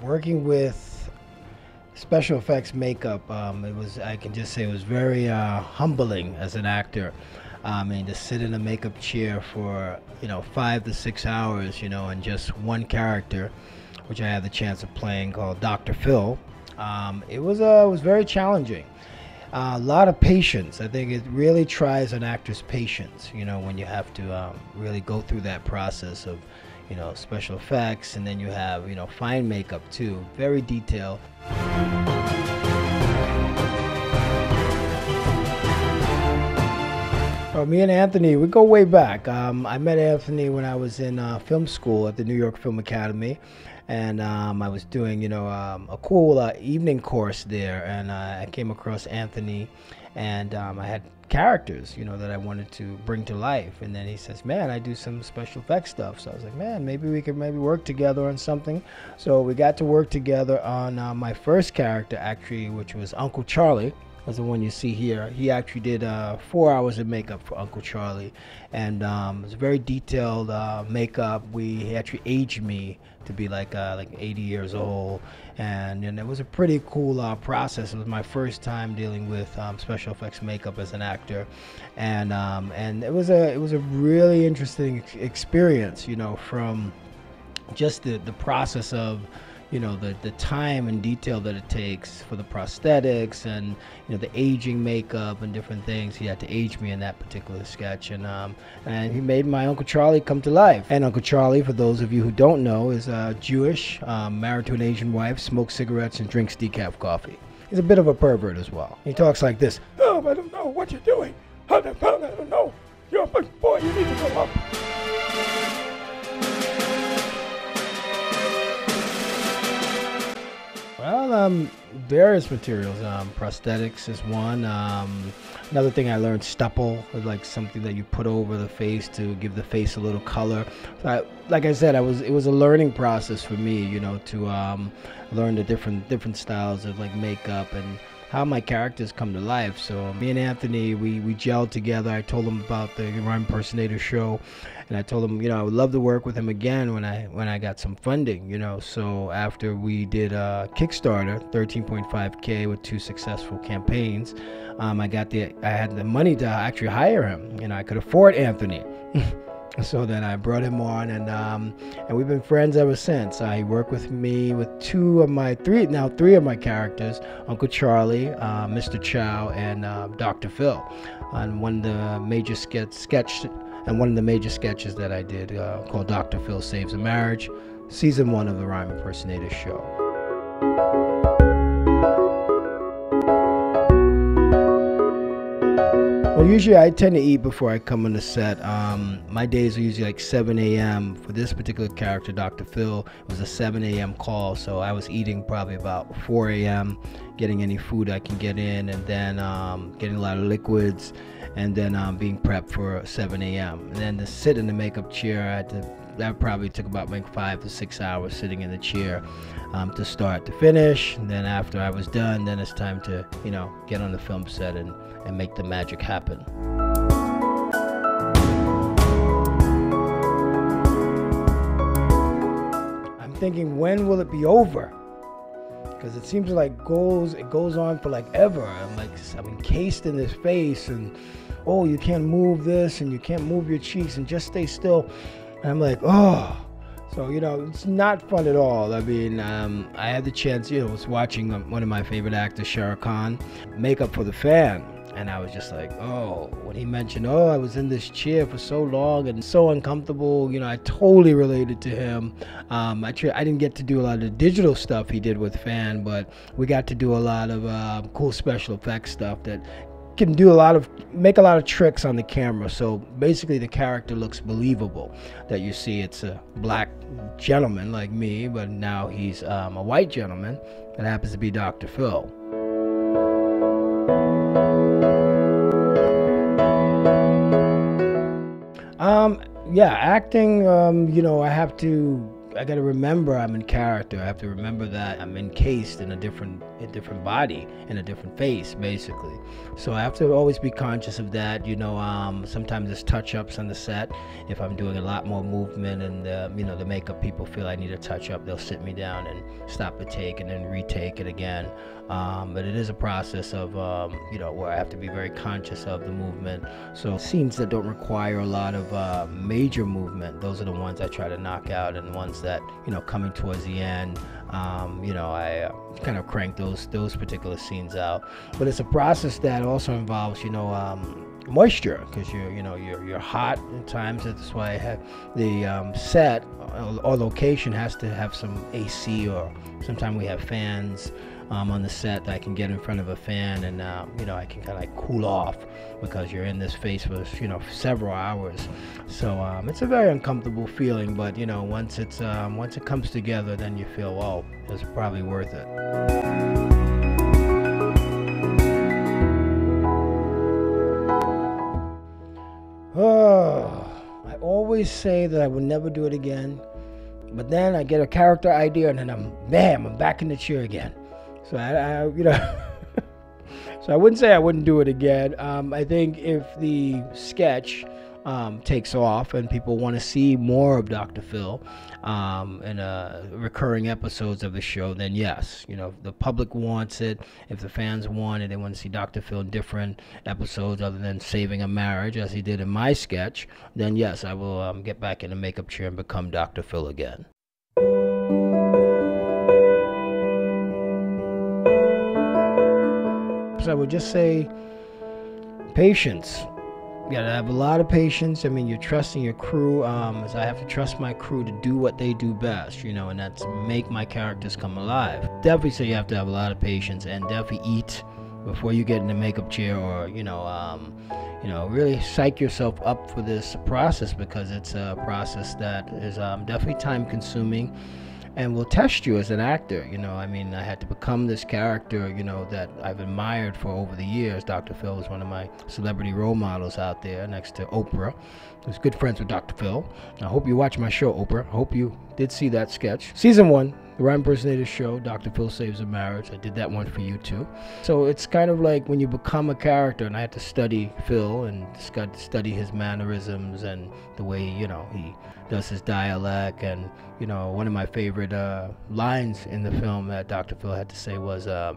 Working with special effects makeup, I can just say it was very humbling as an actor. I mean, to sit in a makeup chair for 5 to 6 hours, and just one character, which I had the chance of playing, called Dr. Phil. It was very challenging. A lot of patience. I think it really tries an actor's patience, when you have to really go through that process of, special effects, and then you have, fine makeup too, very detailed. Me and Anthony, we go way back. I met Anthony when I was in film school at the New York Film Academy, and I was doing, a cool evening course there, and I came across Anthony, and I had characters, that I wanted to bring to life. And then he says, "Man, I do some special effects stuff." So I was like, "Man, maybe we could work together on something." So we got to work together on my first character, actually, which was Uncle Charlie. That's the one you see here. He actually did 4 hours of makeup for Uncle Charlie, and it was very detailed makeup. He actually aged me to be like 80 years old, and it was a pretty cool process. It was my first time dealing with special effects makeup as an actor, and it was a really interesting experience. From just the process of the time and detail that it takes for the prosthetics and the aging makeup and different things. He had to age me in that particular sketch, and he made my Uncle Charlie come to life. And Uncle Charlie, for those of you who don't know, is Jewish, married to an Asian wife, smokes cigarettes and drinks decaf coffee. He's a bit of a pervert as well. He talks like this: "Oh, I don't know what you're doing. I don't know. You're a big boy. You need to grow up." Well, various materials. Prosthetics is one. Another thing I learned, stubble, is like something that you put over the face to give the face a little color. So like I said, it was a learning process for me, to learn the different styles of like makeup and how my characters come to life. So me and Anthony, we gelled together. I told him about the Rhyme Impersonator Show, and I told him, I would love to work with him again when I got some funding, So after we did a Kickstarter, 13.5K with 2 successful campaigns, I had the money to actually hire him. I could afford Anthony. So then I brought him on, and we've been friends ever since. He worked with me with three of my characters: Uncle Charlie, Mr. Chow, and Dr. Phil, on one of the major sketches that I did called Dr. Phil Saves a Marriage, season 1 of the Rhyme Impersonator Show. Well, usually I tend to eat before I come on the set. My days are usually like 7 a.m. For this particular character, Dr. Phil, it was a 7 a.m. call, so I was eating probably about 4 a.m., getting any food I can get in, and then getting a lot of liquids, and then being prepped for 7 a.m. And then to sit in the makeup chair, that probably took about like 5 to 6 hours sitting in the chair to start to finish. And then after I was done, then it's time to get on the film set and make the magic happen. I'm thinking, when will it be over? Because it seems like it goes on for like ever. I'm encased in this face, and you can't move this, and you can't move your cheeks, and just stay still. And I'm like, oh. So, it's not fun at all. I mean, I had the chance, was watching one of my favorite actors, Shah Rukh Khan, make up for The Fan. And I was just like, when he mentioned, I was in this chair for so long and so uncomfortable, I totally related to him. I didn't get to do a lot of the digital stuff he did with Fan, but we got to do a lot of cool special effects stuff that can make a lot of tricks on the camera. So basically the character looks believable, that you see it's a black gentleman like me, but now he's a white gentleman that happens to be Dr. Phil. Yeah, acting, I I got to remember I'm in character. I have to remember that I'm encased in a different body, in a different face, basically. So I have to always be conscious of that. You know, sometimes there's touch-ups on the set. If I'm doing a lot more movement and, you know, the makeup people feel I need a touch-up, they'll sit me down and stop the take and then retake it again. But it is a process of, you know, where I have to be very conscious of the movement. So scenes that don't require a lot of major movement, those are the ones I try to knock out, and the ones that, you know, coming towards the end, you know, I kind of crank those particular scenes out. But it's a process that also involves, you know, moisture, because you're hot at times. That's why I have the set or location has to have some AC, or sometimes we have fans on the set that I can get in front of a fan, and you know, I can kind of like cool off, because you're in this space for, you know, several hours. So it's a very uncomfortable feeling, but you know, once it comes together, then you feel, well, it's probably worth it. Oh, I always say that I would never do it again, but then I get a character idea, and then I'm back in the chair again. So I you know, so I wouldn't say I wouldn't do it again. I think if the sketch takes off and people want to see more of Dr. Phil in recurring episodes of the show, then yes, you know, if the public wants it, if the fans want it, they want to see Dr. Phil in different episodes other than Saving a Marriage, as he did in my sketch, then yes, I will get back in the makeup chair and become Dr. Phil again. I would just say patience. You gotta have a lot of patience. I mean, you're trusting your crew, as I have to trust my crew to do what they do best, you know, and that's make my characters come alive. Definitely say you have to have a lot of patience, and definitely eat before you get in the makeup chair, or you know, really psych yourself up for this process, because it's a process that is definitely time consuming and will test you as an actor. You know, I mean, I had to become this character, you know, that I've admired for over the years. Dr. Phil was one of my celebrity role models out there, next to Oprah, who's good friends with Dr. Phil. I hope you watch my show, Oprah. I hope you did see that sketch. Season 1, the Rhyme Impersonator Show, Dr. Phil Saves a Marriage. I did that one for you too. So it's kind of like when you become a character, and I had to study Phil and study his mannerisms and the way, you know, he does his dialect. And, you know, one of my favorite lines in the film that Dr. Phil had to say was, let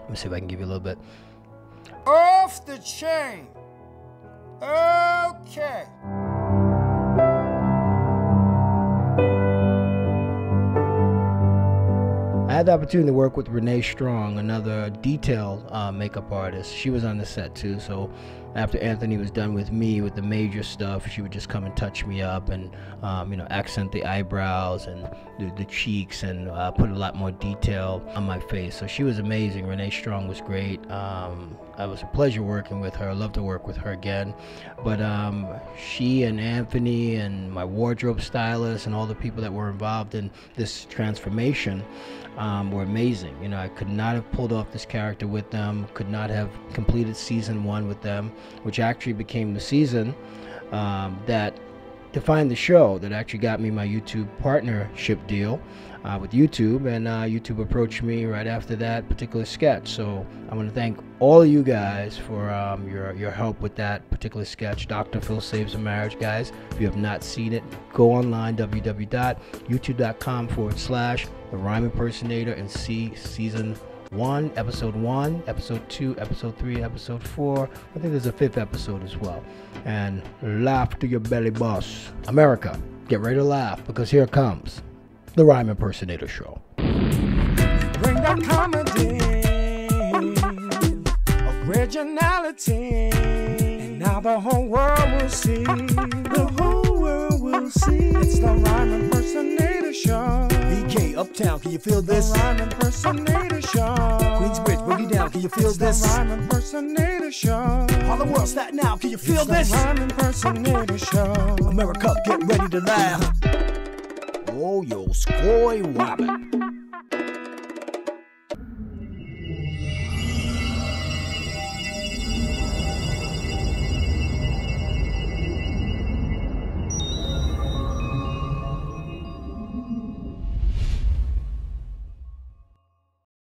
me see if I can give you a little bit. Off the chain. Okay. I had the opportunity to work with Renee Strong, another detail makeup artist. She was on the set too, so after Anthony was done with me with the major stuff, she would just come and touch me up and you know, accent the eyebrows and the cheeks, and put a lot more detail on my face. So she was amazing. Renee Strong was great. It was a pleasure working with her. I love to work with her again. But she and Anthony and my wardrobe stylist and all the people that were involved in this transformation were amazing. You know, I could not have pulled off this character with them, could not have completed season 1 with them, which actually became the season that defined the show, that actually got me my YouTube partnership deal with YouTube, and YouTube approached me right after that particular sketch. So I want to thank all of you guys for your help with that particular sketch, Dr. Phil Saves a Marriage. Guys, if you have not seen it, go online, www.youtube.com/The Rhyme Impersonator, and see season 1, episode 1, episode 2, episode 3, episode 4. I think there's a 5th episode as well. And laugh to your belly boss. America, get ready to laugh, because here comes the Rhyme Impersonator Show. Bring that comedy, originality, and now the whole world will see. The whole world will see. It's the Rhyme Impersonator Show. BK Uptown, can you feel this? The Rhyme Impersonator Show. Queensbridge, boogie down, can you feel this? The Rhyme Impersonator Show. Harlem World, Staten now, can you feel this? The Rhyme Impersonator Show. America, get ready to laugh. Oh, yo, scoy wobbin'.